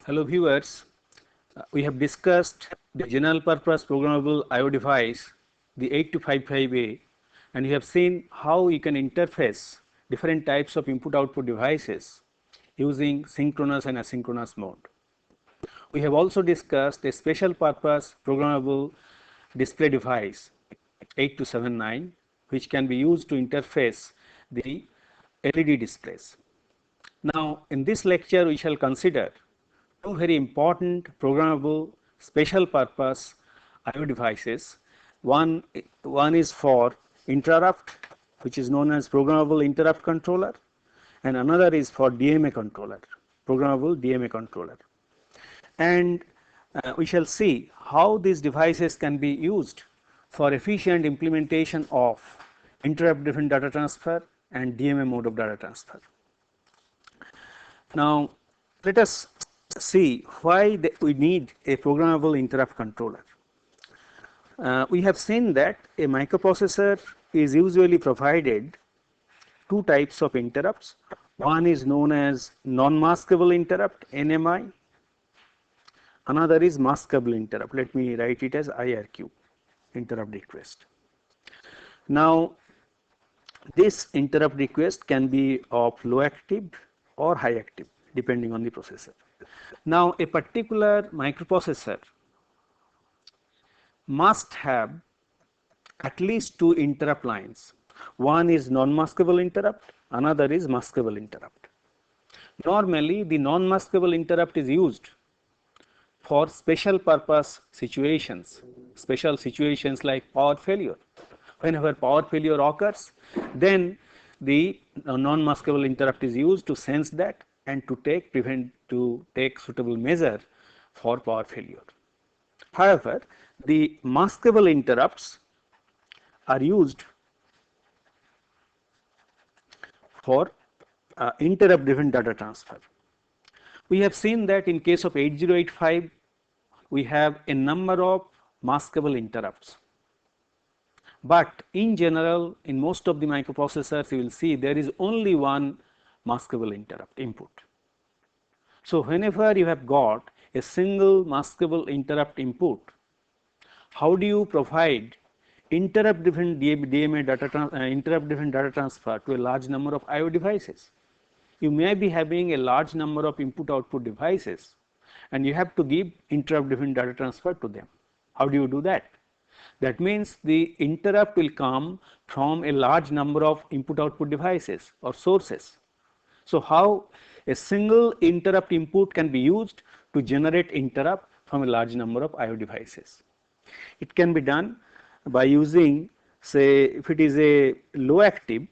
Hello viewers, we have discussed the general purpose programmable I/O device, the 8255A, and we have seen how you can interface different types of input output devices using synchronous and asynchronous mode. We have also discussed a special purpose programmable display device 8279, which can be used to interface the LED displays. Now, in this lecture we shall consider two very important programmable special purpose I/O devices. One is for interrupt, which is known as programmable interrupt controller, and another is for DMA controller, programmable DMA controller. And we shall see how these devices can be used for efficient implementation of interrupt driven data transfer and DMA mode of data transfer. Now, let us see why we need a programmable interrupt controller. We have seen that a microprocessor is usually provided two types of interrupts. One is known as non-maskable interrupt, NMI. Another is maskable interrupt. Let me write it as IRQ, interrupt request. Now, this interrupt request can be of low active or high active depending on the processor. Now, a particular microprocessor must have at least two interrupt lines. One is non-maskable interrupt, another is maskable interrupt. Normally, the non-maskable interrupt is used for special purpose situations, special situations like power failure. Whenever power failure occurs, then the non-maskable interrupt is used to sense that and to take suitable measure for power failure. However, the maskable interrupts are used for interrupt driven data transfer. We have seen that in case of 8085 we have a number of maskable interrupts, but in general in most of the microprocessors you will see there is only one maskable interrupt input. So, whenever you have got a single maskable interrupt input, how do you provide interrupt driven DMA interrupt driven data transfer to a large number of I/O devices? You may be having a large number of input output devices and you have to give interrupt driven data transfer to them. How do you do that? That means the interrupt will come from a large number of input output devices or sources. So, how a single interrupt input can be used to generate interrupt from a large number of I/O devices? It can be done by using, say, if it is a low active,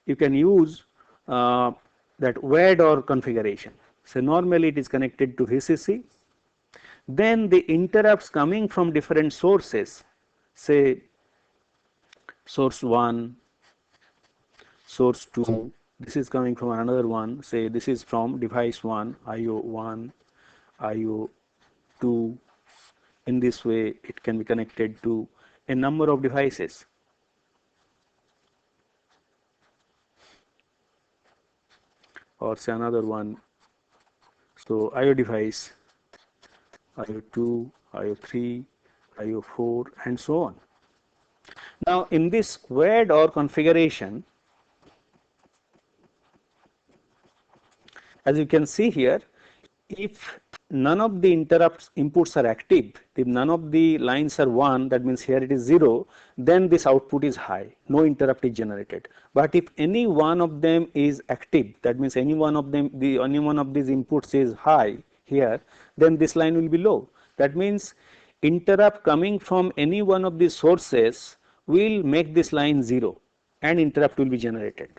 you can use that WAD-OR configuration. So, normally it is connected to VCC. Then the interrupts coming from different sources, say source 1, source 2, this is coming from another one, say this is from device 1, IO1, IO2. In this way it can be connected to a number of devices. Or say another one, so IO device, IO2, IO3, IO4 and so on. Now, in this WAD-OR configuration, as you can see here, if none of the interrupts inputs are active, if none of the lines are 1, that means here it is 0, then this output is high, no interrupt is generated. But if any one of them is active, that means any one of these inputs is high here, then this line will be low. That means interrupt coming from any one of these sources will make this line 0 and interrupt will be generated.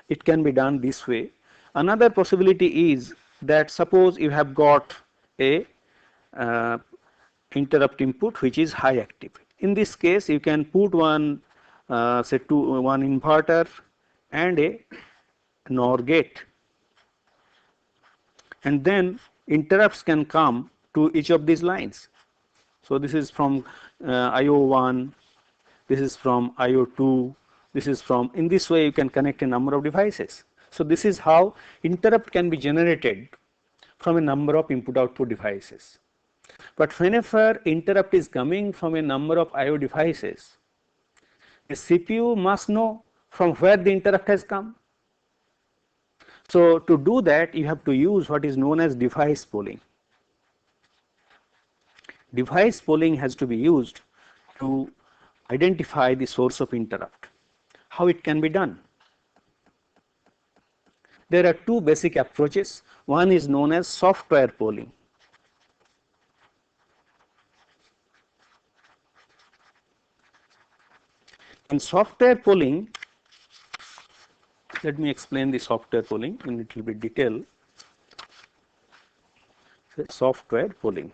It can be done this way. Another possibility is that suppose you have got a interrupt input which is high active. In this case you can put one one inverter and a NOR gate, and then interrupts can come to each of these lines. So, this is from IO1, this is from IO2, this is from, in this way you can connect a number of devices. So, this is how interrupt can be generated from a number of input output devices. But whenever interrupt is coming from a number of IO devices, the CPU must know from where the interrupt has come. So to do that, you have to use what is known as device pooling. Device pooling has to be used to identify the source of interrupt. How it can be done? There are two basic approaches. One is known as software pooling. In software pooling, let me explain the software pooling in a little bit detail. Software pooling.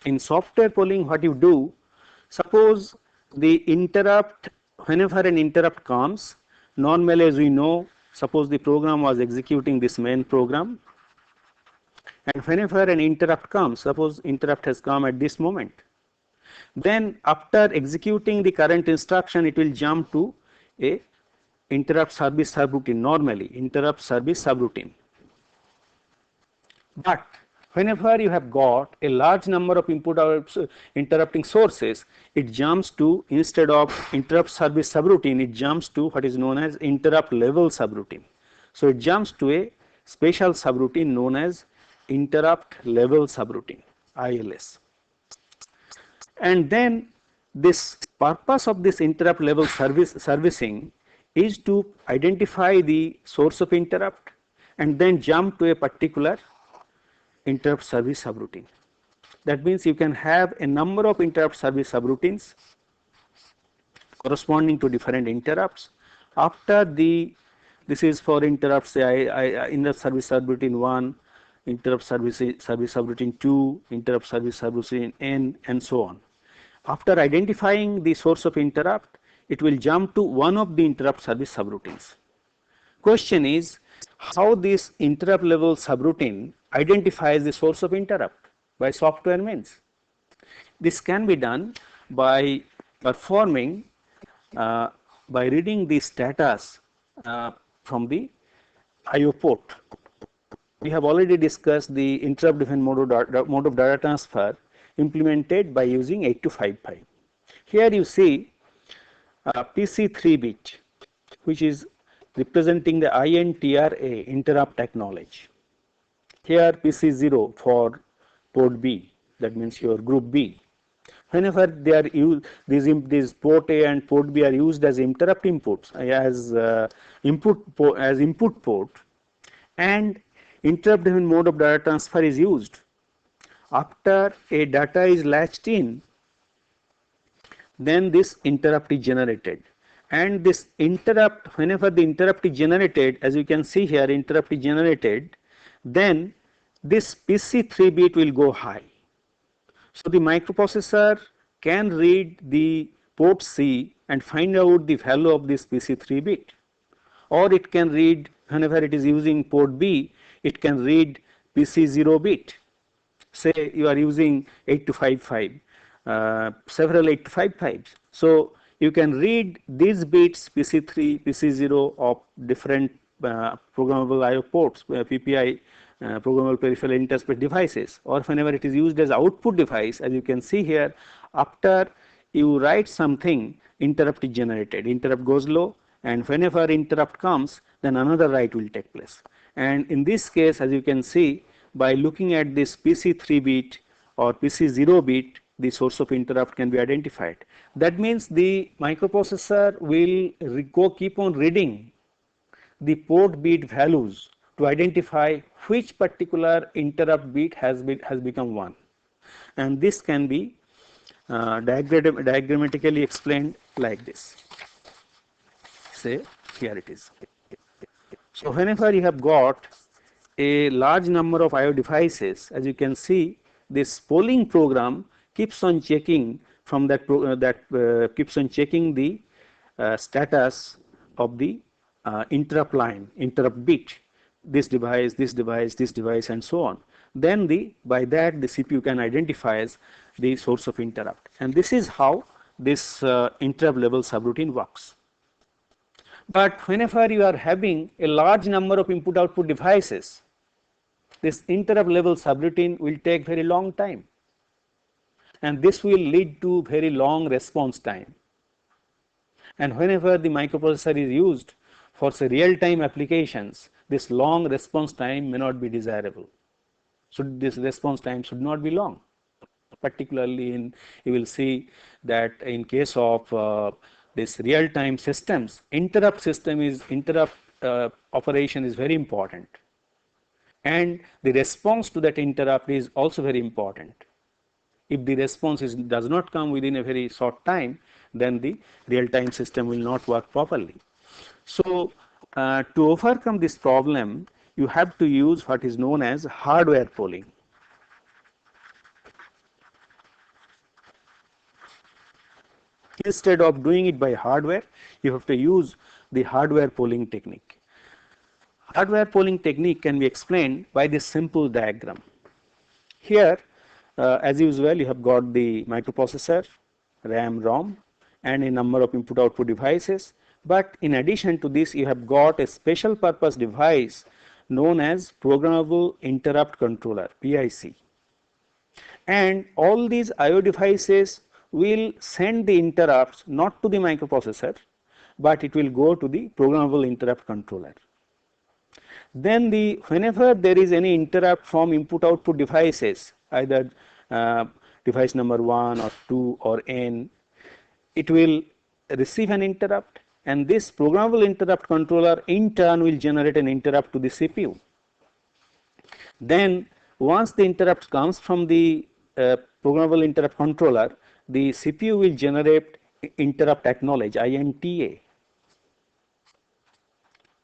In software pooling, what you do, suppose the interrupt, whenever an interrupt comes, normally as we know, suppose the program was executing this main program, and whenever an interrupt comes, suppose interrupt has come at this moment, then after executing the current instruction, it will jump to a interrupt service subroutine, normally interrupt service subroutine. But whenever you have got a large number of interrupting sources, it jumps to, instead of interrupt service subroutine, it jumps to what is known as interrupt level subroutine. So it jumps to a special subroutine known as interrupt level subroutine, ILS. And then this purpose of this interrupt level servicing is to identify the source of interrupt and then jump to a particular interrupt service subroutine. That means you can have a number of interrupt service subroutines corresponding to different interrupts. After this is for interrupts, say interrupt service subroutine 1, interrupt service subroutine 2, interrupt service subroutine N, and so on. After identifying the source of interrupt, it will jump to one of the interrupt service subroutines. Question is, how this interrupt level subroutine identifies the source of interrupt by software means. This can be done by performing, by reading the status from the IO port. We have already discussed the interrupt driven mode of data transfer implemented by using 8255. Here you see PC3 bit, which is representing the INTRA, interrupt acknowledge. Here PC0 for port B, that means your group B. Whenever they are used, these port A and port B are used as interrupt inputs, as input port, and interrupt driven mode of data transfer is used. After a data is latched in, then this interrupt is generated, and this interrupt, whenever the interrupt is generated, as you can see here, interrupt is generated, then this PC3 bit will go high. So the microprocessor can read the port C and find out the value of this PC3 bit, or it can read, whenever it is using port B, it can read PC0 bit. Say you are using 8255, several 8255s. So you can read these bits PC3, PC0 of different programmable IO ports, PPI, programmable peripheral interface devices, or whenever it is used as output device, as you can see here, after you write something, interrupt is generated, interrupt goes low, and whenever interrupt comes, then another write will take place. And in this case, as you can see, by looking at this PC3 bit or PC0 bit, the source of interrupt can be identified. That means the microprocessor will keep on reading the port bit values to identify which particular interrupt bit has become 1, and this can be diagrammatically explained like this. Say here it is. So whenever you have got a large number of IO devices, as you can see, this polling program keeps on checking from that keeps on checking the status of the interrupt line, interrupt bit, this device, this device, this device, and so on. Then by that the CPU can identify the source of interrupt, and this is how this interrupt level subroutine works. But whenever you are having a large number of input output devices, this interrupt level subroutine will take very long time, and this will lead to very long response time. And whenever the microprocessor is used for say real time applications, this long response time may not be desirable. This response time should not be long. Particularly in, you will see that in case of this real time systems, interrupt operation is very important, and the response to that interrupt is also very important. If the response does not come within a very short time, then the real time system will not work properly. So to overcome this problem, you have to use what is known as hardware polling. Instead of doing it by hardware, you have to use the hardware polling technique. Hardware polling technique can be explained by this simple diagram. Here, as usual, you have got the microprocessor, RAM, ROM, and a number of input output devices. But in addition to this, you have got a special purpose device known as programmable interrupt controller, PIC. And all these IO devices will send the interrupts not to the microprocessor, but it will go to the programmable interrupt controller. Then whenever there is any interrupt from input output devices, either device number 1 or 2 or n, it will receive an interrupt, and this programmable interrupt controller in turn will generate an interrupt to the CPU. Then once the interrupt comes from the programmable interrupt controller, the CPU will generate interrupt acknowledge, INTA,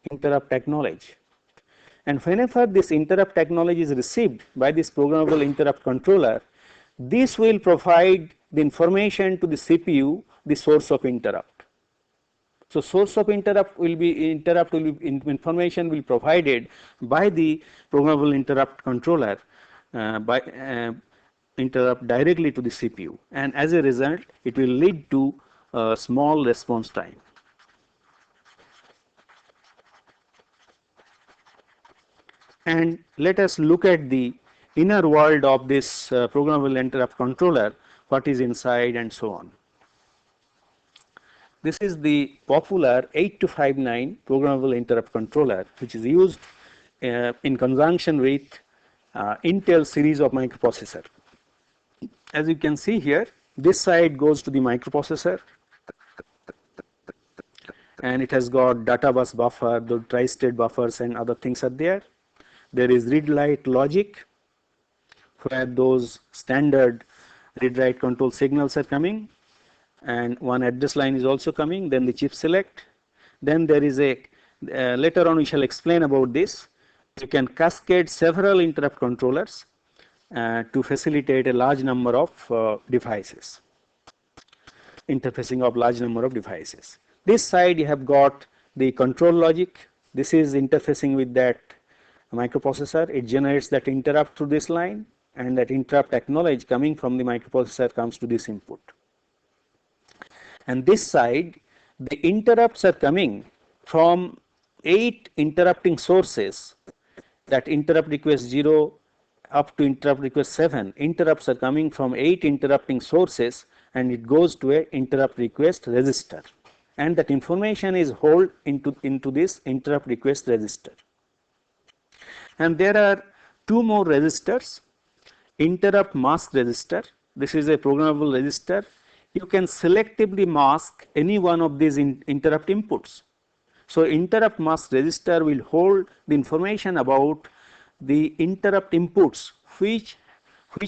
interrupt acknowledge. And whenever this interrupt acknowledge is received by this programmable interrupt controller, this will provide the information to the CPU, the source of interrupt. So source of interrupt will be information will be provided by the programmable interrupt controller interrupt directly to the CPU, and as a result it will lead to a small response time. And let us look at the inner world of this programmable interrupt controller, what is inside and so on. This is the popular 8259 programmable interrupt controller, which is used in conjunction with Intel series of microprocessor. As you can see here, this side goes to the microprocessor, and it has got data bus buffer, the tri-state buffers and other things are there. There is read-write logic, where those standard read-write control signals are coming, and one address line is also coming. Then the chip select. Then there is a later on we shall explain about this. You can cascade several interrupt controllers to facilitate a large number of devices, interfacing of large number of devices. This side you have got the control logic. This is interfacing with that microprocessor. It generates that interrupt through this line, and that interrupt acknowledge coming from the microprocessor comes to this input. And this side, the interrupts are coming from 8 interrupting sources. That interrupt request 0 up to interrupt request 7 interrupts are coming from 8 interrupting sources, and it goes to a interrupt request register, and that information is held into this interrupt request register. And there are 2 more registers. Interrupt mask register. This is a programmable register. You can selectively mask any one of these interrupt inputs. So interrupt mask register will hold the information about the interrupt inputs which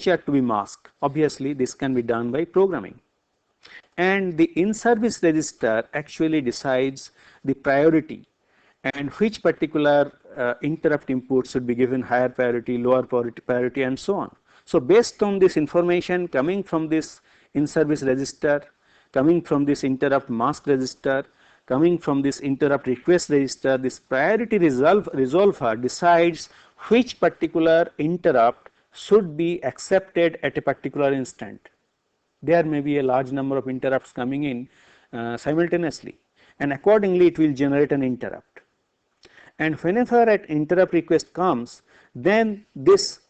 are to be masked. Obviously this can be done by programming. And the in-service register actually decides the priority and which particular interrupt input should be given higher priority, lower priority and so on. So based on this information coming from this in-service register, coming from this interrupt mask register, coming from this interrupt request register, this priority resolver decides which particular interrupt should be accepted at a particular instant. There may be a large number of interrupts coming in simultaneously, and accordingly it will generate an interrupt. And whenever an interrupt request comes, then this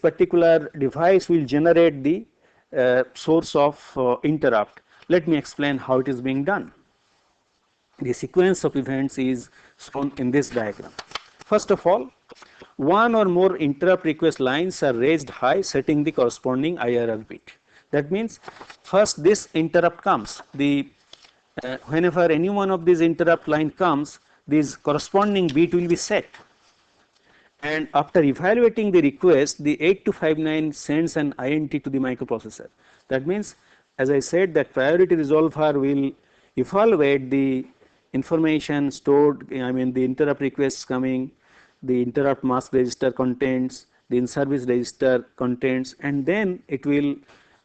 particular device will generate the source of interrupt. Let me explain how it is being done. The sequence of events is shown in this diagram. First of all, one or more interrupt request lines are raised high, setting the corresponding IRR bit. That means first this interrupt comes. Whenever any one of these interrupt line comes, this corresponding bit will be set. And after evaluating the request, the 8259 sends an INT to the microprocessor. That means, as I said, that priority resolver will evaluate the information stored, I mean the interrupt requests coming, the interrupt mask register contents, the in service register contents, and then it will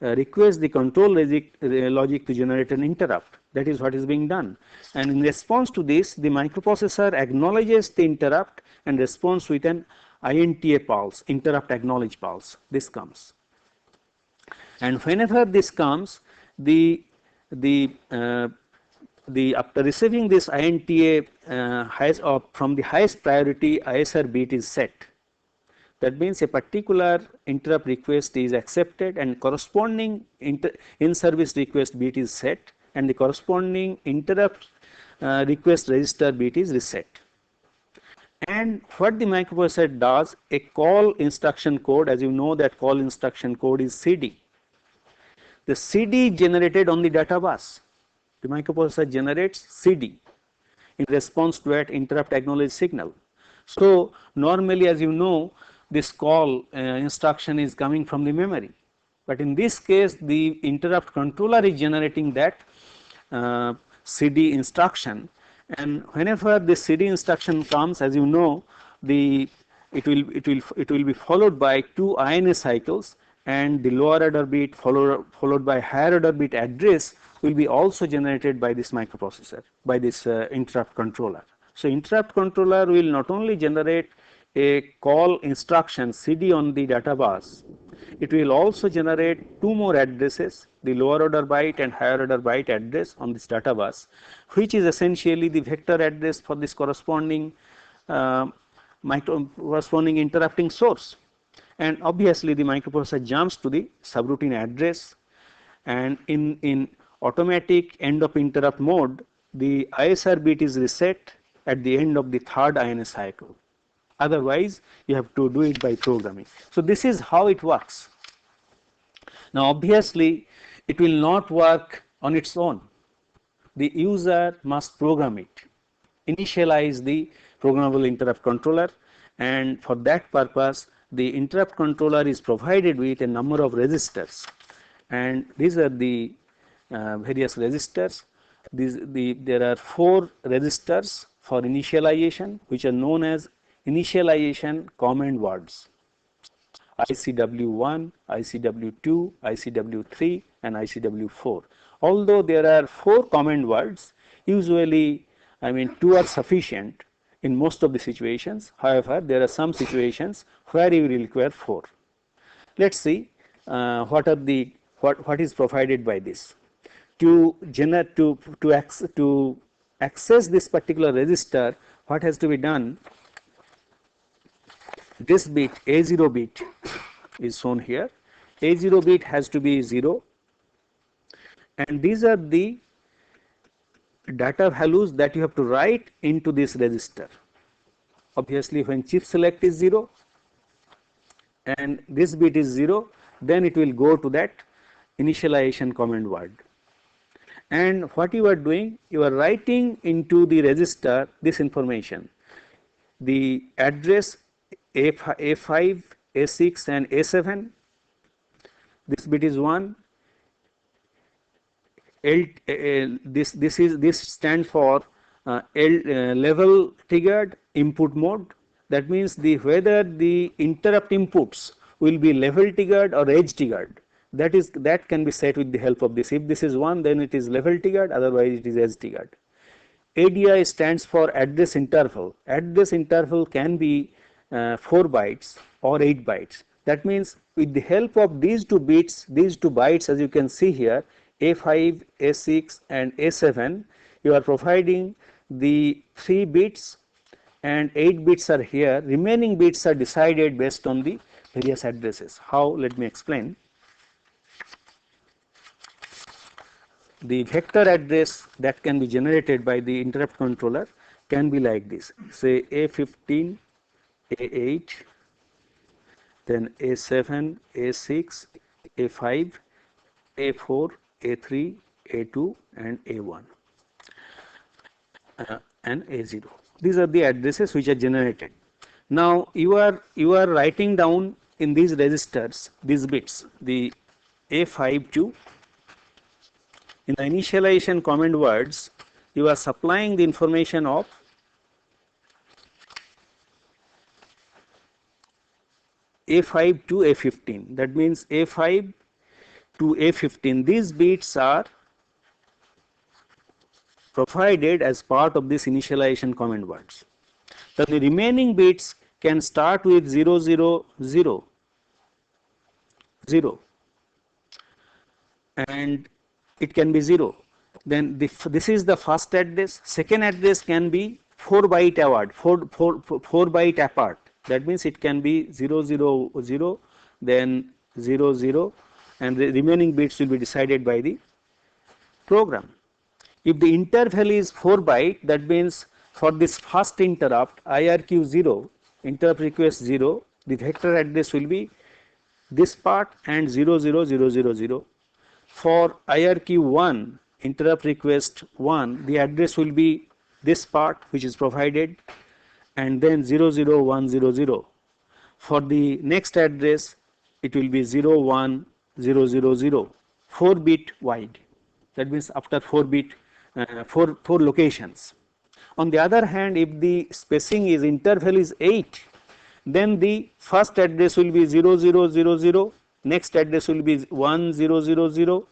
request the control logic to generate an interrupt. That is what is being done. And in response to this, the microprocessor acknowledges the interrupt and responds with an INTA pulse, interrupt acknowledge pulse. This comes. And whenever this comes, after receiving this INTA from the highest priority ISR bit is set. That means a particular interrupt request is accepted and corresponding in service request bit is set, and the corresponding interrupt request register bit is reset. And what the microprocessor does, a call instruction code, as you know that call instruction code is CD. The CD generated on the data bus. The microprocessor generates CD in response to that interrupt acknowledge signal. So normally, as you know, this call instruction is coming from the memory, but in this case the interrupt controller is generating that CD instruction, and whenever this CD instruction comes, as you know, it will be followed by 2 INA cycles, and the lower order bit followed by higher order bit address will be also generated by this microprocessor, by this interrupt controller. So interrupt controller will not only generate a call instruction CD on the data bus, it will also generate 2 more addresses, the lower order byte and higher order byte address on this data bus, which is essentially the vector address for this corresponding interrupting source. And obviously the microprocessor jumps to the subroutine address, and in automatic end of interrupt mode, the ISR bit is reset at the end of the 3rd INA cycle. Otherwise, you have to do it by programming. So this is how it works. Now obviously, it will not work on its own. The user must program it, initialize the programmable interrupt controller, and for that purpose, the interrupt controller is provided with a number of registers, and these are the various registers. There are 4 registers for initialization, which are known as initialization command words: ICW1, ICW2, ICW3 and ICW4. Although there are 4 command words, usually 2 are sufficient in most of the situations. However, there are some situations where you will require 4. Let us see what is provided by this. To access this particular register, what has to be done? This bit, A0 bit, is shown here. A0 bit has to be 0, and these are the data values that you have to write into this register. Obviously, when chip select is 0 and this bit is 0, then it will go to that initialization command word. And what you are doing, you are writing into the register this information: the address A5, A6 and A7, this bit is 1, this stands for level triggered input mode. That means whether the interrupt inputs will be level triggered or edge triggered, that can be set with the help of this. If this is 1, then it is level triggered, otherwise it is edge triggered. ADI stands for address interval. Address interval can be 4 bytes or 8 bytes. That means with the help of these 2 bits, these 2 bytes, as you can see here, A5, A6 and A7, you are providing the 3 bits and 8 bits are here, remaining bits are decided based on the various addresses. How? Let me explain. The vector address that can be generated by the interrupt controller can be like this, say A15, A8, then A7, A6, A5, A4, A3, A2 and A1 and A0. These are the addresses which are generated. Now you are writing down in these registers these bits, the A5 to in the initialization command words you are supplying the information of A5 to A15, that means A5 to A15, these bits are provided as part of this initialization command words. Then the remaining bits can start with 0, 0, 0, 0 and it can be 0. Then this is the first address. Second address can be 4 byte apart, 4 byte apart. That means it can be 0, 0, 0, then 0, 0 and the remaining bits will be decided by the program. If the interval is 4 byte, that means for this first interrupt IRQ 0, interrupt request 0, the vector address will be this part and 0, 0, 0, 0, 0. For IRQ 1, interrupt request 1, the address will be this part which is provided and then 0, 0, 1, 0, 0. For the next address, it will be 0, 1, 0, 0, 0, 4 bit wide. That means after 4 bit, 4 locations. On the other hand, if the spacing is interval is 8, then the first address will be 0, 0, 0, 0, next address will be 1, 0, 0, 0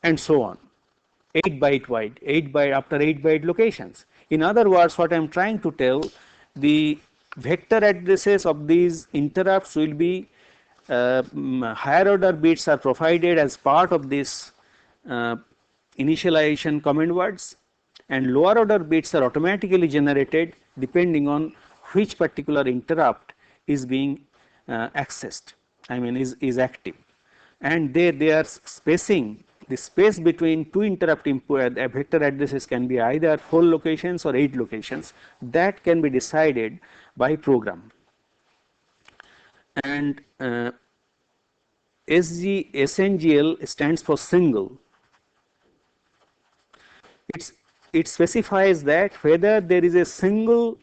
and so on, 8 byte wide, 8 byte after 8 byte locations. In other words, what I am trying to tell, the vector addresses of these interrupts will be higher order bits are provided as part of this initialization command words and lower order bits are automatically generated depending on which particular interrupt is being accessed, I mean is active, and they are spacing, the space between two interrupt input vector addresses can be either 4 locations or 8 locations, that can be decided by program. And SNGL stands for single. It specifies that whether there is a single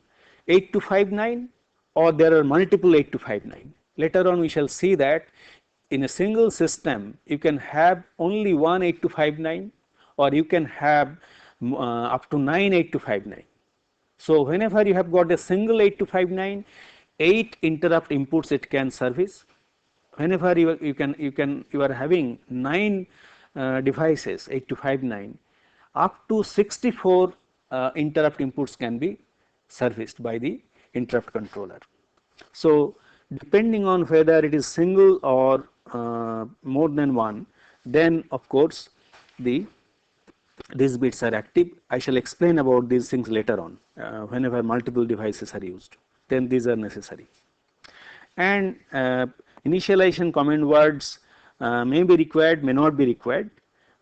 8259 or there are multiple 8259. Later on we shall see that in a single system you can have only one 8259 or you can have up to 9 8259. So whenever you have got a single 8259, 8 interrupt inputs it can service. Whenever you are having 9 devices 8259, up to 64 interrupt inputs can be serviced by the interrupt controller. So depending on whether it is single or more than one, then of course these bits are active. I shall explain about these things later on whenever multiple devices are used, then these are necessary. And initialization command words may be required, may not be required.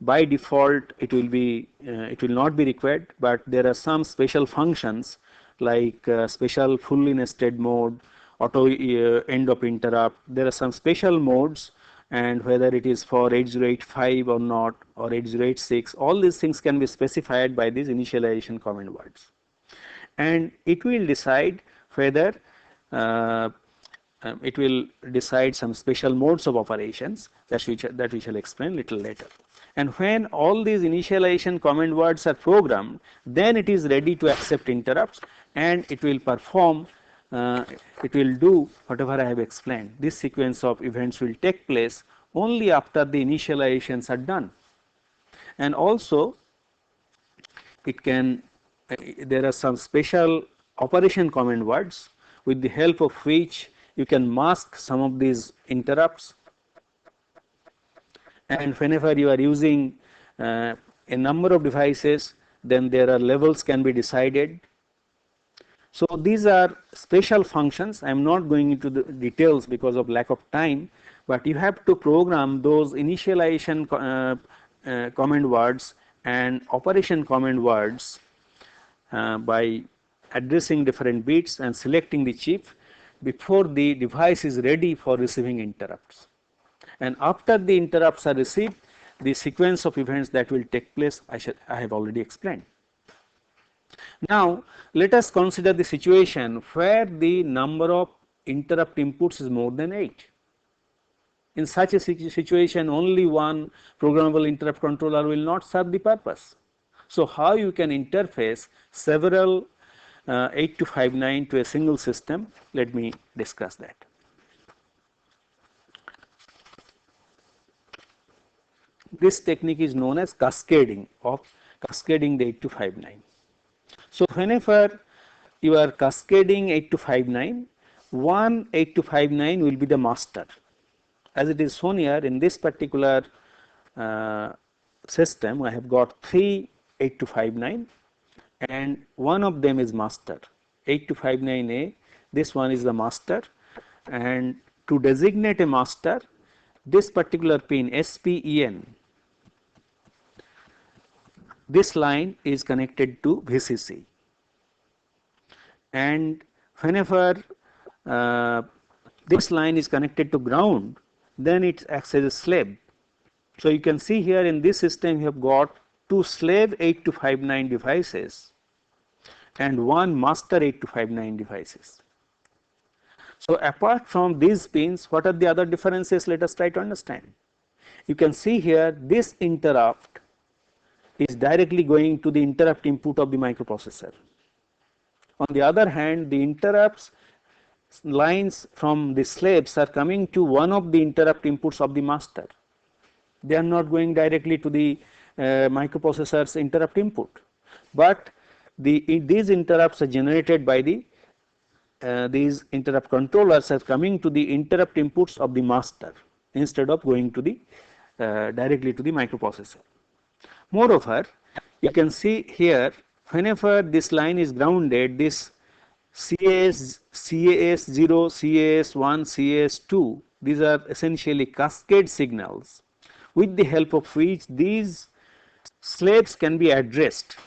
By default it will be it will not be required, but there are some special functions like special fully nested mode, auto end of interrupt. There are some special modes, and whether it is for 8085 or not or 8086, all these things can be specified by these initialization command words, and it will decide whether it will decide some special modes of operations that we shall explain little later. And when all these initialization command words are programmed, then it is ready to accept interrupts and it will perform, it will do whatever I have explained. This sequence of events will take place only after the initializations are done. And also it can, there are some special operation command words with the help of which you can mask some of these interrupts. And whenever you are using a number of devices, then there are levels can be decided. So these are special functions. I am not going into the details because of lack of time, but you have to program those initialization command words and operation command words by addressing different bits and selecting the chip before the device is ready for receiving interrupts. And after the interrupts are received, the sequence of events that will take place I have already explained. Now let us consider the situation where the number of interrupt inputs is more than 8. In such a situation, only one programmable interrupt controller will not serve the purpose. So how you can interface several 8259 to a single system, let me discuss that. This technique is known as cascading the 8259. So whenever you are cascading 8259, one 8259 will be the master. As it is shown here in this particular system, I have got 3 8259 and one of them is master. 8259A, this one is the master, and to designate a master, this particular pin SPEN, this line is connected to VCC, and whenever this line is connected to ground, then it acts as a slave. So you can see here in this system you have got 2 slave 8259 devices and 1 master 8259 devices. So apart from these pins, what are the other differences? Let us try to understand. You can see here this interrupt is directly going to the interrupt input of the microprocessor. On the other hand, the interrupts lines from the slaves are coming to one of the interrupt inputs of the master. They are not going directly to the microprocessor's interrupt input, but these interrupts are generated by these interrupt controllers are coming to the interrupt inputs of the master instead of going to the directly to the microprocessor. Moreover, you can see here whenever this line is grounded, this CAS0, CAS1, CAS2, these are essentially cascade signals with the help of which these slaves can be addressed.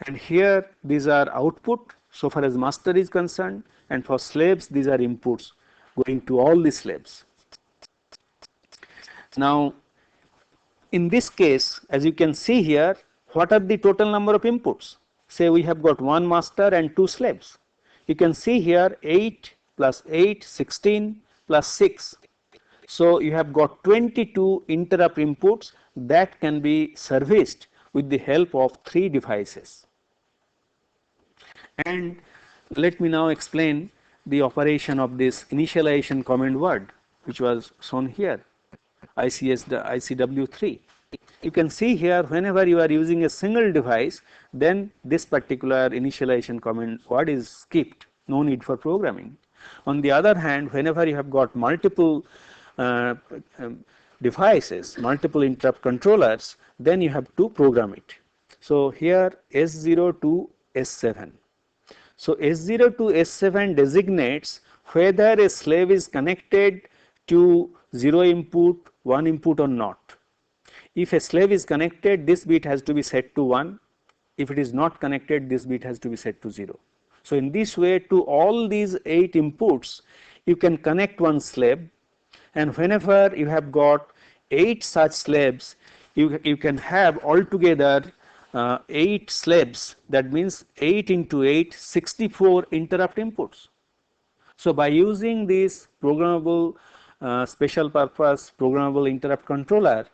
And here these are output so far as master is concerned, and for slaves these are inputs going to all the slaves. Now in this case, as you can see here, what are the total number of inputs? Say we have got 1 master and 2 slaves. You can see here 8 plus 8, 16 plus 6. So you have got 22 interrupt inputs that can be serviced with the help of 3 devices. And let me now explain the operation of this initialization command word, which was shown here, ICW3. You can see here whenever you are using a single device, then this particular initialization command word is skipped, no need for programming. On the other hand, whenever you have got multiple devices, multiple interrupt controllers, then you have to program it. So here S0 to S7. So S0 to S7 designates whether a slave is connected to 0 input, 1 input or not. If a slave is connected, this bit has to be set to 1. If it is not connected, this bit has to be set to 0. So in this way, to all these 8 inputs, you can connect one slave, and whenever you have got 8 such slaves, you can have altogether 8 slaves. That means 8 into 8, 64 interrupt inputs. So by using this programmable special purpose programmable interrupt controller,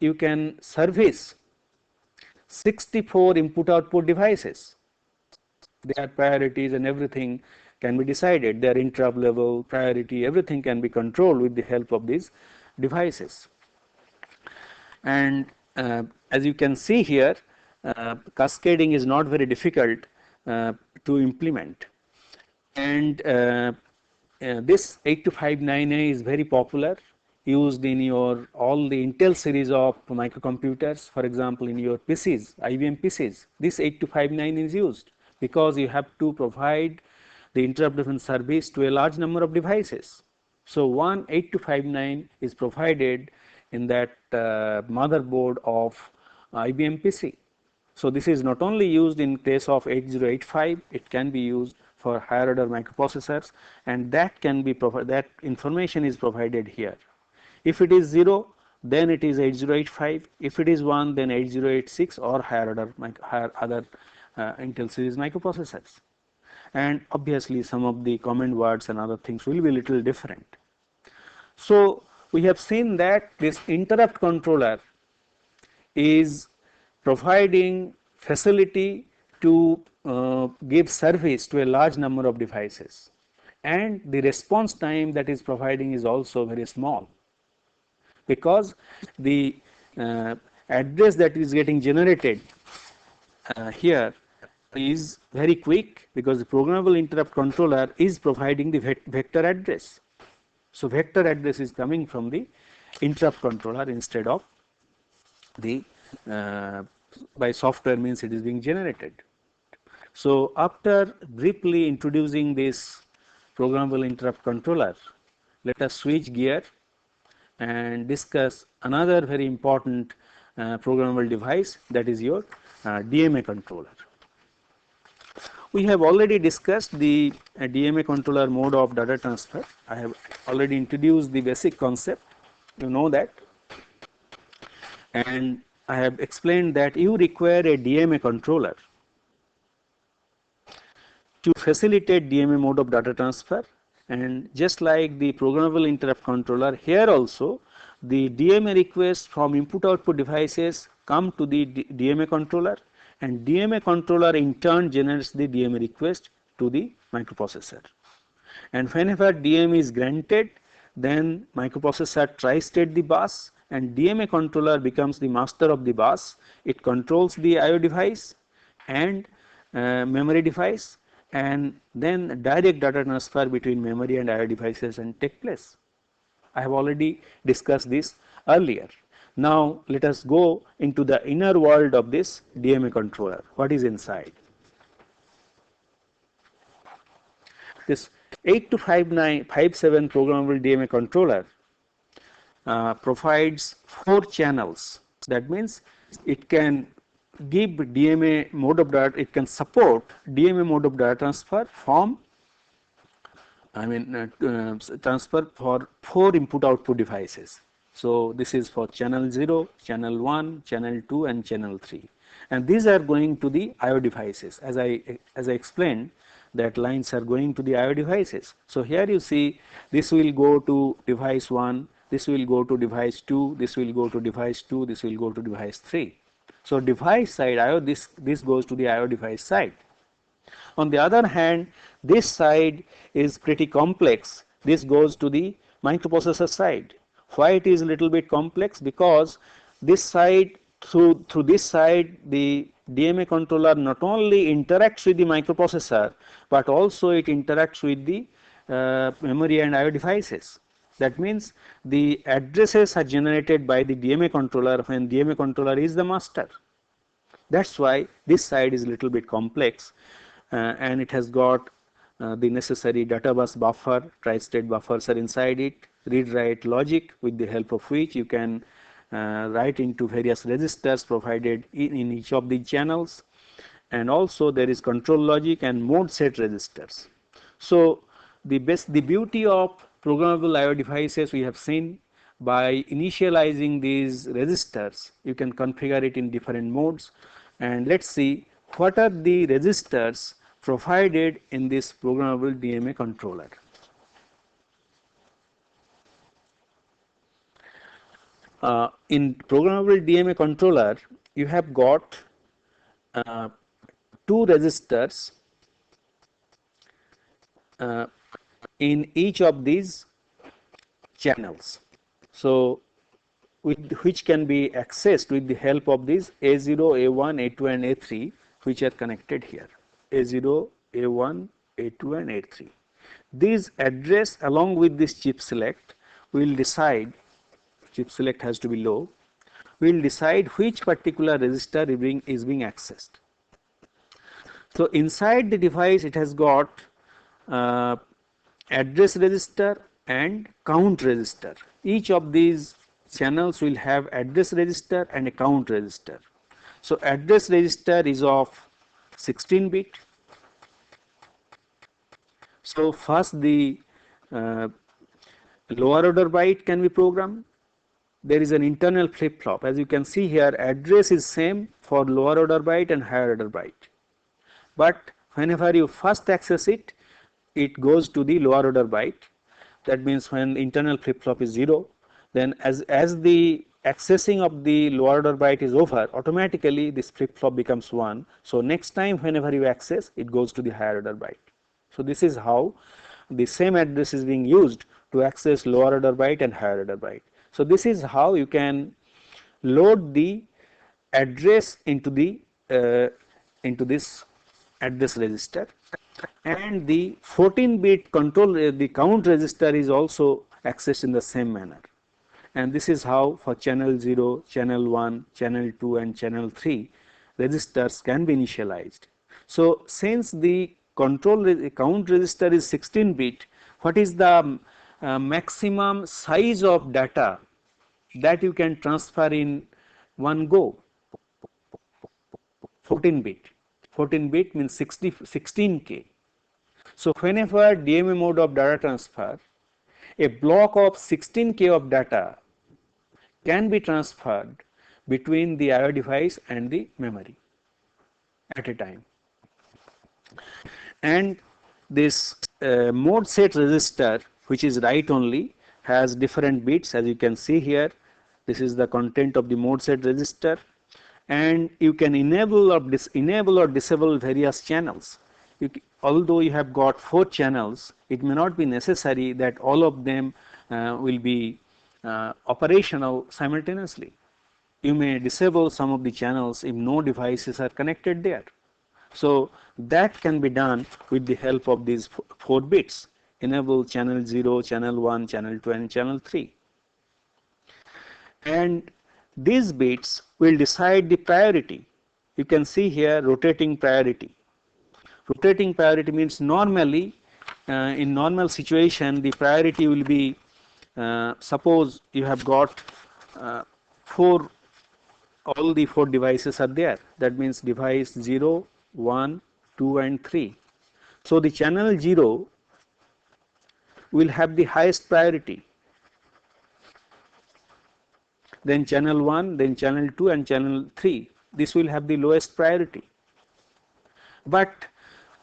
you can service 64 input output devices. Their priorities and everything can be decided, their interrupt level, priority, everything can be controlled with the help of these devices. And as you can see here, cascading is not very difficult to implement, and this 8259A is very popular used in your all the Intel series of microcomputers. For example, in your PCs, IBM PCs, this 8259 is used because you have to provide the interrupt driven service to a large number of devices. So, one 8259 is provided in that motherboard of IBM PC. So, this is not only used in case of 8085, it can be used for higher order microprocessors, and that can be that information is provided here. If it is 0, then it is 8085. If it is 1, then 8086 or higher order higher other Intel series microprocessors. And obviously, some of the command words and other things will be little different. So, we have seen that this interrupt controller is providing facility to give service to a large number of devices, and the response time that is providing is also very small, because the address that is getting generated here is very quick, because the programmable interrupt controller is providing the vector address. So, vector address is coming from the interrupt controller instead of the by software means it is being generated. So, after briefly introducing this programmable interrupt controller, let us switch gear and discuss another very important programmable device, that is your DMA controller. We have already discussed the DMA controller mode of data transfer. I have already introduced the basic concept, you know that, and I have explained that you require a DMA controller to facilitate DMA mode of data transfer, and just like the programmable interrupt controller, here also the DMA requests from input output devices come to the DMA controller, and DMA controller in turn generates the DMA request to the microprocessor. And whenever DMA is granted, then microprocessor tri-state the bus, and DMA controller becomes the master of the bus. It controls the IO device and memory device, and then direct data transfer between memory and IO devices and take place. I have already discussed this earlier. Now, let us go into the inner world of this DMA controller. What is inside? This 825957 programmable DMA controller provides 4 channels. That means it can give DMA mode of data, it can support DMA mode of data transfer from transfer for 4 input output devices. So, this is for channel 0, channel 1, channel 2 and channel 3, and these are going to the IO devices. As I explained, that lines are going to the IO devices. So, here you see this will go to device 1, this will go to device 2, this will go to device 2, this will go to device 3. So, device side IO, this goes to the IO device side. On the other hand, this side is pretty complex, this goes to the microprocessor side. Why it is a little bit complex? Because this side, through this side, the DMA controller not only interacts with the microprocessor, but also it interacts with the memory and IO devices. That means the addresses are generated by the DMA controller when DMA controller is the master. That is why this side is a little bit complex, and it has got the necessary data bus buffer, tri-state buffers are inside it, read write logic with the help of which you can write into various registers provided in each of the channels, and also there is control logic and mode set registers. So, the beauty of programmable IO devices we have seen, by initializing these registers you can configure it in different modes, and let us see what are the registers provided in this programmable DMA controller. In programmable DMA controller, you have got 2 registers in each of these channels. So, which can be accessed with the help of these A0, A1, A2 and A3, which are connected here, A0, A1, A2 and A3. These address along with this chip select will decide chip select has to be low, we will decide which particular register is being accessed. So inside the device it has got address register and count register. Each of these channels will have address register and a count register. So address register is of 16 bit. So first the lower order byte can be programmed. There is an internal flip flop. As you can see here, address is same for lower order byte and higher order byte. But whenever you first access it, it goes to the lower order byte. That means when internal flip flop is 0, then as the accessing of the lower order byte is over, automatically this flip flop becomes 1. So next time whenever you access, it goes to the higher order byte. So this is how the same address is being used to access lower order byte and higher order byte. So this is how you can load the address into this address register, and the 14-bit control the count register is also accessed in the same manner. And this is how for channel 0, channel 1, channel 2 and channel 3 registers can be initialized. So since the count register is 16-bit, what is the maximum size of data that you can transfer in one go? 14-bit. 14-bit means 16K. So whenever DMA mode of data transfer, a block of 16K of data can be transferred between the IO device and the memory at a time. And this mode set register, which is write only, has different bits. As you can see here, this is the content of the mode set register, and you can enable or disable various channels. Although you have got 4 channels, it may not be necessary that all of them will be operational simultaneously. You may disable some of the channels if no devices are connected there. So that can be done with the help of these 4 bits. Enable channel 0, channel 1, channel 2 and channel 3. And these bits will decide the priority. You can see here rotating priority. Rotating priority means normally in normal situation the priority will be suppose you have got all the 4 devices are there. That means device 0, 1, 2 and 3. So the channel 0 will have the highest priority, then channel 1, then channel 2 and channel 3. This will have the lowest priority. But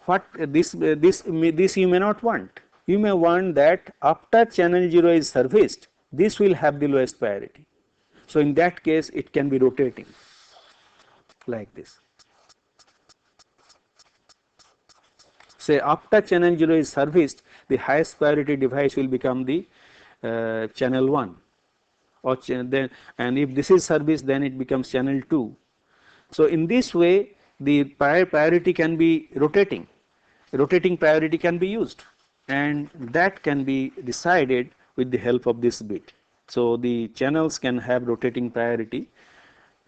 what this you may not want. You may want that after channel 0 is serviced, this will have the lowest priority. So in that case it can be rotating like this. Say after channel 0 is serviced, the highest priority device will become the channel 1, or then, and if this is serviced, then it becomes channel 2. So in this way the priority can be rotating priority can be used, and that can be decided with the help of this bit. So the channels can have rotating priority,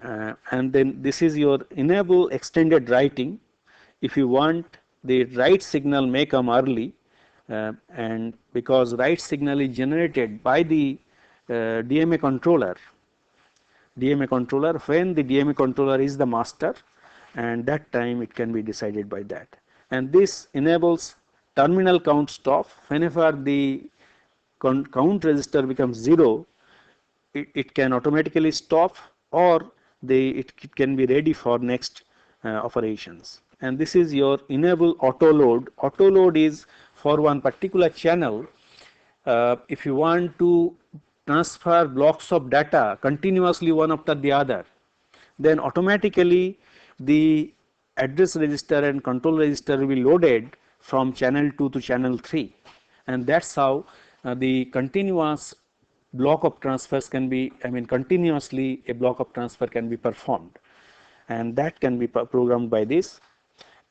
and then this is your enable extended writing. If you want the write signal may come early, and because write signal is generated by the DMA controller when the DMA controller is the master, and that time it can be decided by that. And this enables terminal count stop. Whenever the count register becomes 0, it can automatically stop, or it can be ready for next operations. And this is your enable auto load. Auto load is for one particular channel. If you want to transfer blocks of data continuously one after the other, then automatically the address register and control register will be loaded from channel 2 to channel 3, and that's how the continuous block of transfers can be, continuously a block of transfer can be performed, and that can be programmed by this.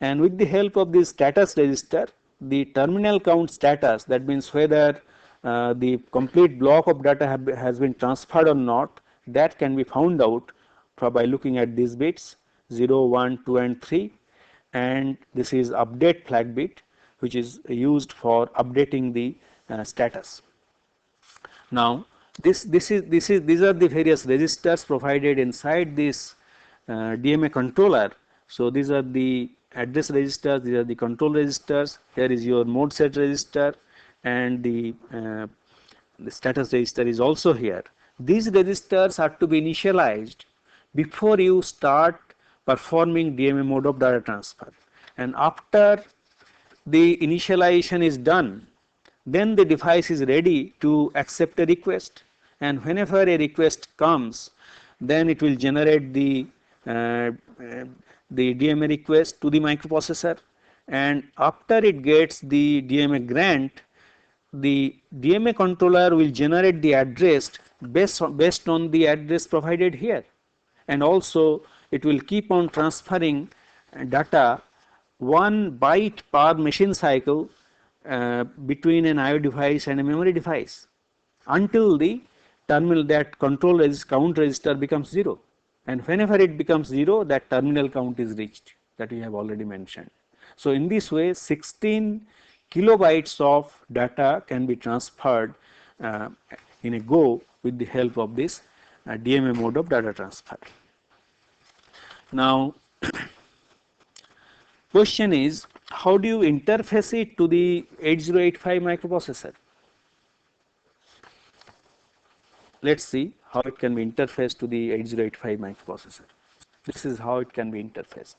And with the help of this status register, the terminal count status, that means whether the complete block of data has been transferred or not, that can be found out by looking at these bits 0, 1, 2 and 3, and this is update flag bit, which is used for updating the status. Now these are the various registers provided inside this DMA controller. So these are the address registers, these are the control registers. Here is your mode set register, and the status register is also here. These registers are to be initialized before you start performing DMA mode of data transfer, and after the initialization is done, then the device is ready to accept a request, and whenever a request comes, then it will generate the DMA request to the microprocessor, and after it gets the DMA grant, the DMA controller will generate the address based on the address provided here, and also it will keep on transferring data 1 byte per machine cycle between an IO device and a memory device until the terminal, that control count register becomes 0, and whenever it becomes 0, that terminal count is reached, that we have already mentioned. So in this way 16 kilobytes of data can be transferred in a go with the help of this DMA mode of data transfer. Now question is, how do you interface it to the 8085 microprocessor? Let's see how it can be interfaced to the 8085 microprocessor. This is how it can be interfaced.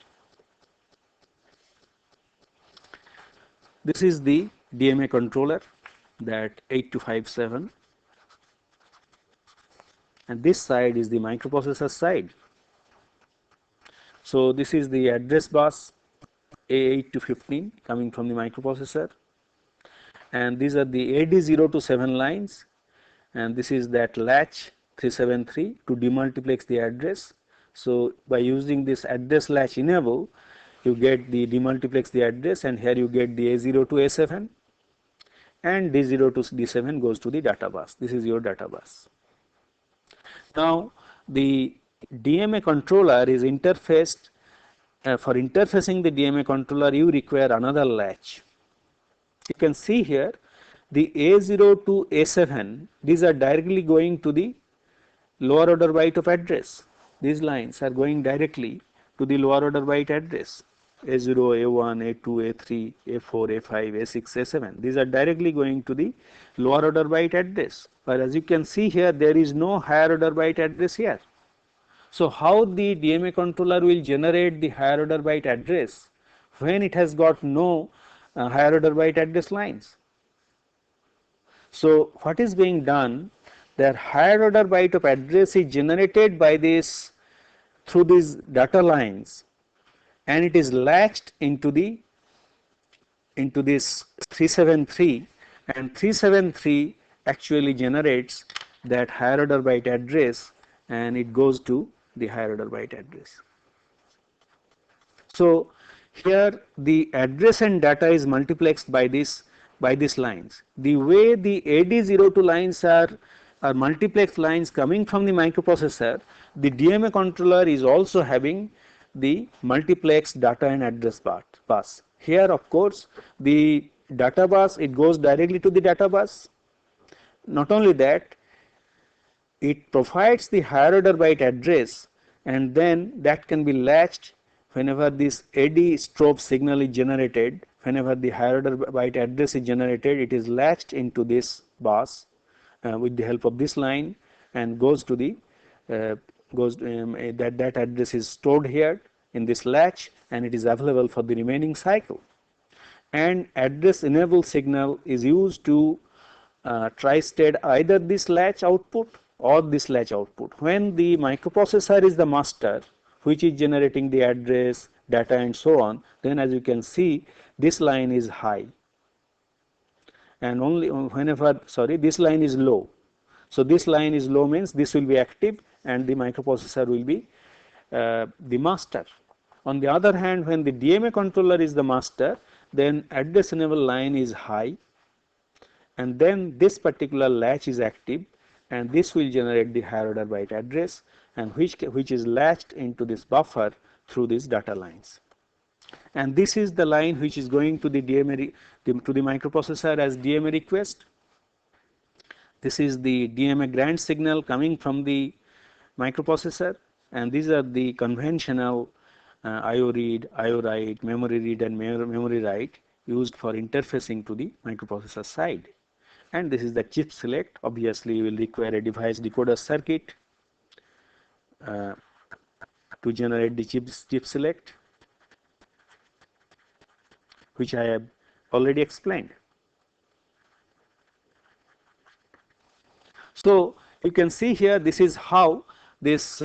This is the DMA controller, that 8257, and this side is the microprocessor side. So this is the address bus A8 to 15 coming from the microprocessor, and these are the AD0 to 7 lines, and this is that latch 373 to demultiplex the address. So by using this address latch enable, you get the demultiplex the address, and here you get the A0 to A7, and D0 to D7 goes to the data bus. This is your data bus. Now the DMA controller is interfaced. For interfacing the DMA controller, you require another latch. You can see here the A0 to A7, these are directly going to the lower order byte of address. These lines are going directly to the lower order byte address, A0, A1, A2, A3, A4, A5, A6, A7. These are directly going to the lower order byte address, but as you can see here, there is no higher order byte address here. So how the DMA controller will generate the higher order byte address when it has got no higher order byte address lines? So what is being done, their higher order byte of address is generated by this through these data lines, and it is latched into this 373, and 373 actually generates that higher order byte address, and it goes to the higher order byte address. So here the address and data is multiplexed by these lines. The way the AD02 lines are multiplex lines coming from the microprocessor, the DMA controller is also having the multiplex data and address bus. Here of course the data bus, it goes directly to the data bus. Not only that, it provides the higher order byte address, and then that can be latched whenever this AD strobe signal is generated. Whenever the higher order byte address is generated, it is latched into this bus with the help of this line, and goes to the that address is stored here in this latch, and it is available for the remaining cycle. And address enable signal is used to tri-state either this latch output or this latch output. When the microprocessor is the master, which is generating the address, data and so on, then as you can see this line is high, and only whenever this line is low. So this line is low means this will be active and the microprocessor will be the master. On the other hand, when the DMA controller is the master, then address enable line is high, and then this particular latch is active, and this will generate the higher order byte address, and which is latched into this buffer through these data lines. And this is the line which is going to the DMA to the microprocessor as DMA request. This is the DMA grant signal coming from the microprocessor, and these are the conventional IO read, IO write, memory read and memory write used for interfacing to the microprocessor side. And this is the chip select. Obviously, you will require a device decoder circuit to generate the chip select, which I have already explained. So you can see here, this is how this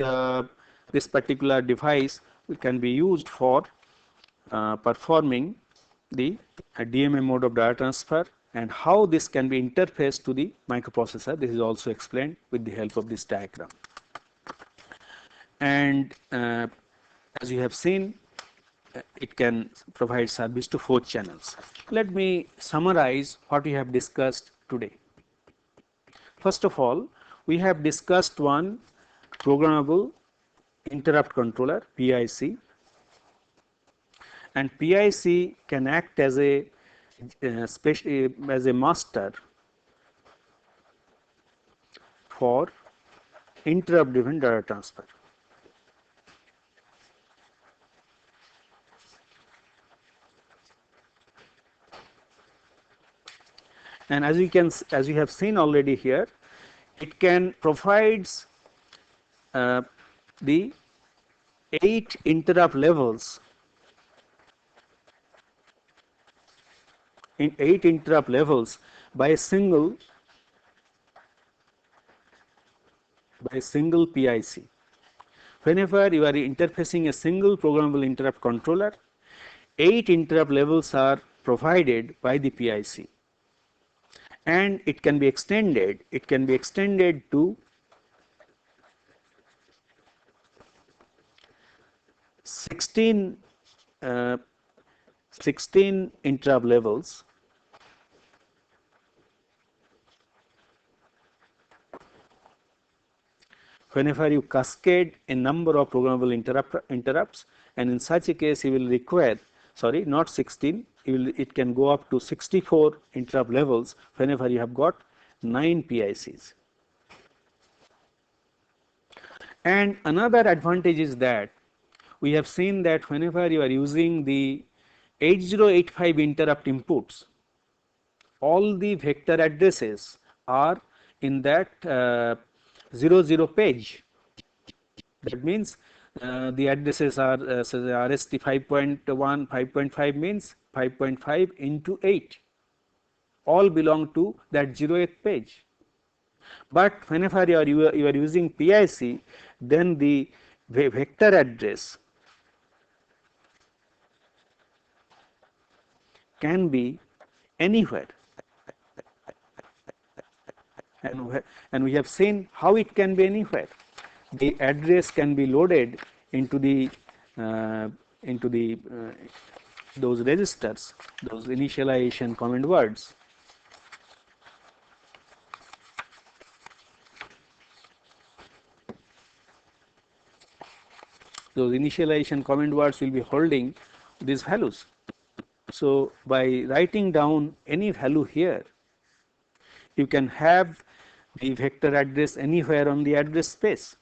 this particular device can be used for performing the DMA mode of data transfer, and how this can be interfaced to the microprocessor. This is also explained with the help of this diagram. And as you have seen, it can provide service to 4 channels. Let me summarize what we have discussed today. First of all, we have discussed one programmable interrupt controller, PIC, and PIC can act as a master for interrupt driven data transfer. And as you have seen already here, it can provides the 8 interrupt levels in 8 interrupt levels by a single PIC. Whenever you are interfacing a single programmable interrupt controller, 8 interrupt levels are provided by the PIC, and it can be extended. It can be extended to 16 interrupt levels whenever you cascade a number of programmable interrupts, and in such a case you will require, sorry, not 16, it can go up to 64 interrupt levels whenever you have got 9 PICs. And another advantage is that we have seen that whenever you are using the 8085 interrupt inputs, all the vector addresses are in that 00 page. That means the addresses are RST 5.1, 5.5 means 5.5 into 8, all belong to that 08th page. But whenever you are using PIC, then the vector address can be anywhere, and we have seen how it can be anywhere. The address can be loaded into the those registers, those initialization command words. Those initialization command words will be holding these values. So by writing down any value here, you can have the vector address anywhere on the address space.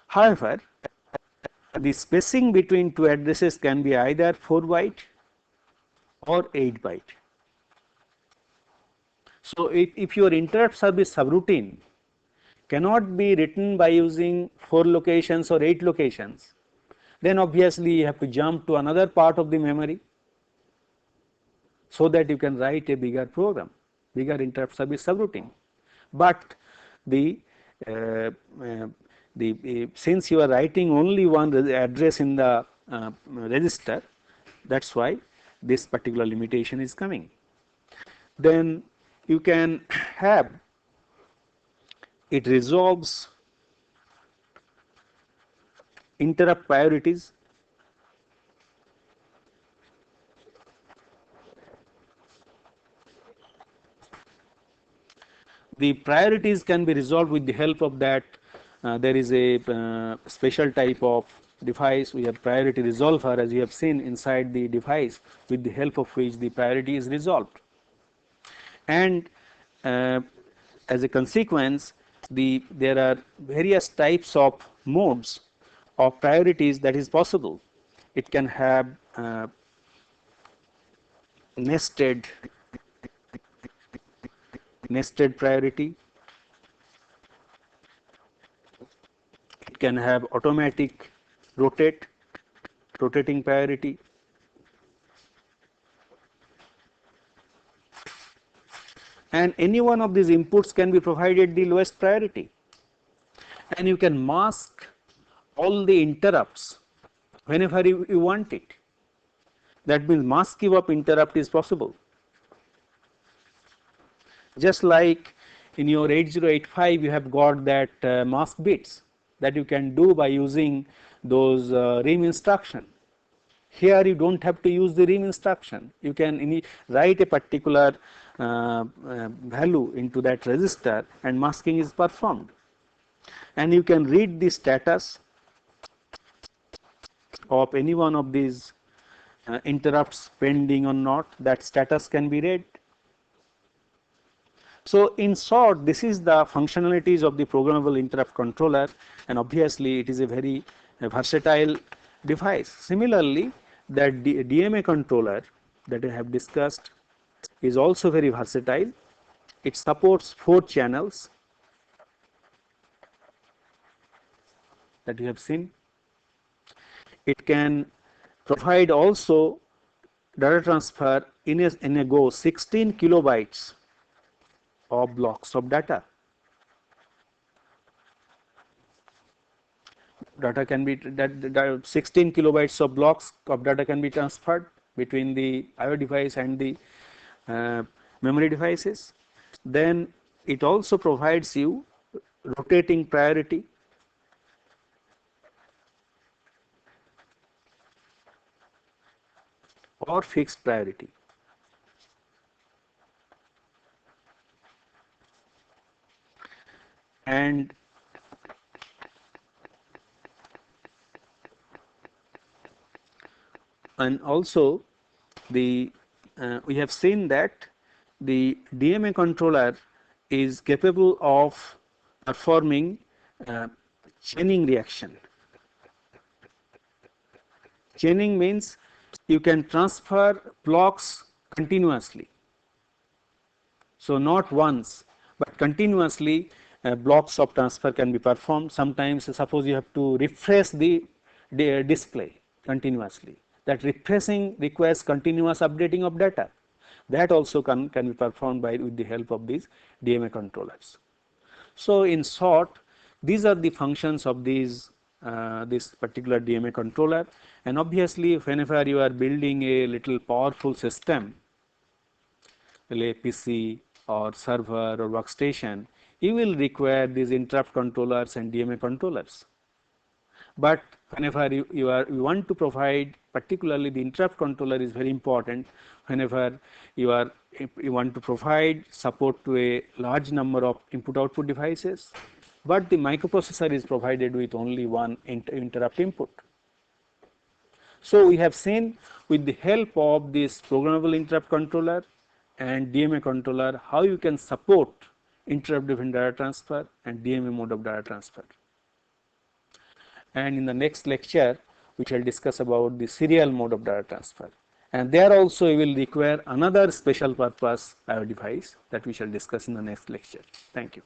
However, the spacing between two addresses can be either 4 byte or 8 byte. So if your interrupt service subroutine cannot be written by using 4 locations or 8 locations, then obviously you have to jump to another part of the memory so that you can write a bigger program, bigger interrupt service subroutine. But since you are writing only one address in the register, that is why this particular limitation is coming. Then you can have it resolves interrupt priorities the priorities can be resolved with the help of that. There is a special type of device. We have priority resolver, as you have seen inside the device, with the help of which the priority is resolved. And as a consequence, there are various types of modes of priorities that is possible. It can have nested priority. It can have automatic rotating priority. And any one of these inputs can be provided the lowest priority. And you can mask all the interrupts whenever you want it. That means masking of interrupt is possible. Just like in your 8085 you have got that mask bits that you can do by using those RIM instruction. Here you do not have to use the RIM instruction. You can write a particular value into that register and masking is performed. And you can read the status of any one of these interrupts pending or not. That status can be read. So in short, this is the functionalities of the programmable interrupt controller, and obviously it is a very versatile device. Similarly, that DMA controller that I have discussed is also very versatile. It supports 4 channels that you have seen. It can provide also data transfer in a go 16 kilobytes of blocks of data. Data can be 16 kilobytes of blocks of data can be transferred between the IO device and the memory devices. Then it also provides you rotating priority. Or fixed priority. And also we have seen that the DMA controller is capable of performing chaining reaction. Chaining means you can transfer blocks continuously. So not once, but continuously blocks of transfer can be performed. Sometimes suppose you have to refresh the display continuously. That refreshing requires continuous updating of data. That also can be performed with the help of these DMA controllers. So in short, these are the functions of this particular DMA controller, and obviously whenever you are building a little powerful system, a PC or server or workstation, you will require these interrupt controllers and DMA controllers. But whenever you want to provide, particularly the interrupt controller is very important whenever you want to provide support to a large number of input output devices, but the microprocessor is provided with only one interrupt input. So we have seen with the help of this programmable interrupt controller and DMA controller how you can support interrupt driven data transfer and DMA mode of data transfer. And in the next lecture we shall discuss about the serial mode of data transfer, and there also we will require another special purpose IO device that we shall discuss in the next lecture. Thank you.